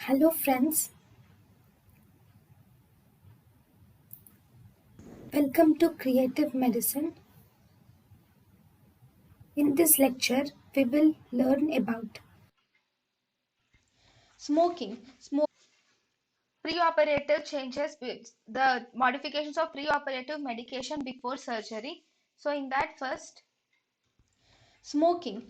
Hello friends, welcome to Creative Medicine. In this lecture, we will learn about Smoking. Preoperative changes with the modifications of preoperative medication before surgery. So in that first, smoking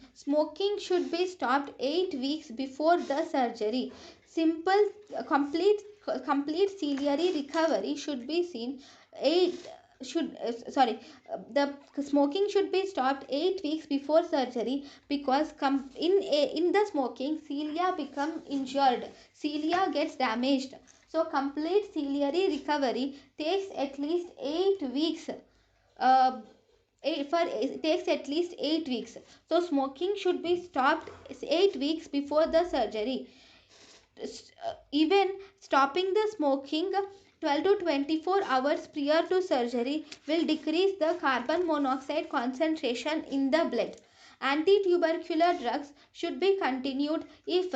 should be stopped 8 weeks before the surgery. Simple complete ciliary recovery should be seen 8 should sorry the smoking should be stopped 8 weeks before surgery because in the smoking cilia become injured, cilia gets damaged, so complete ciliary recovery takes at least 8 weeks. uh, it takes at least 8 weeks. So smoking should be stopped 8 weeks before the surgery. Even stopping the smoking 12 to 24 hours prior to surgery will decrease the carbon monoxide concentration in the blood. Anti-tubercular drugs should be continued if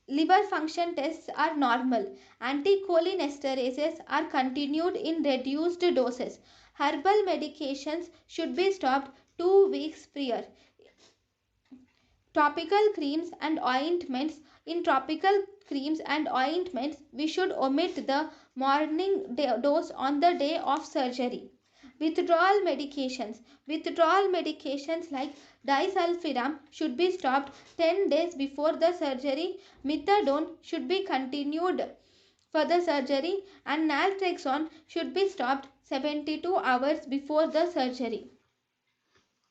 liver function tests are normal. Anticholinesterases are continued in reduced doses. Herbal medications should be stopped 2 weeks prior. Topical creams and ointments. In topical creams and ointments, we should omit the morning dose on the day of surgery. Withdrawal medications. Withdrawal medications like disulfiram should be stopped 10 days before the surgery. Methadone should be continued for the surgery, and naltrexone should be stopped 72 hours before the surgery.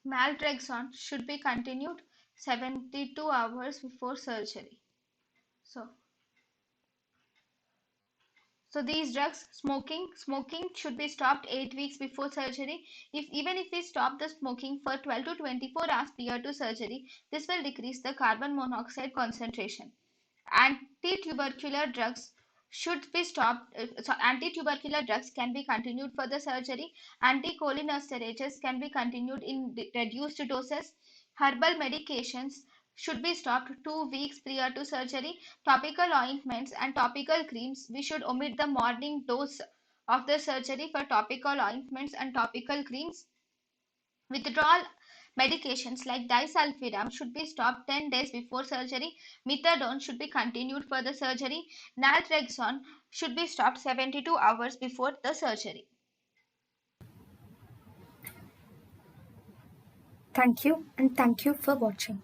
Naltrexone should be continued 72 hours before surgery. So, so these drugs, smoking should be stopped 8 weeks before surgery. Even if we stop the smoking for 12 to 24 hours prior to surgery, this will decrease the carbon monoxide concentration. Anti-tubercular drugs should be stopped. Anti-tubercular drugs can be continued for the surgery. Anticholinesterases can be continued in reduced doses. Herbal medications should be stopped 2 weeks prior to surgery. Topical ointments and topical creams, we should omit the morning dose of the surgery for topical ointments and topical creams. Withdrawal medications like disulfiram should be stopped 10 days before surgery. Methadone should be continued for the surgery. Naltrexone should be stopped 72 hours before the surgery. thank you and thank you for watching.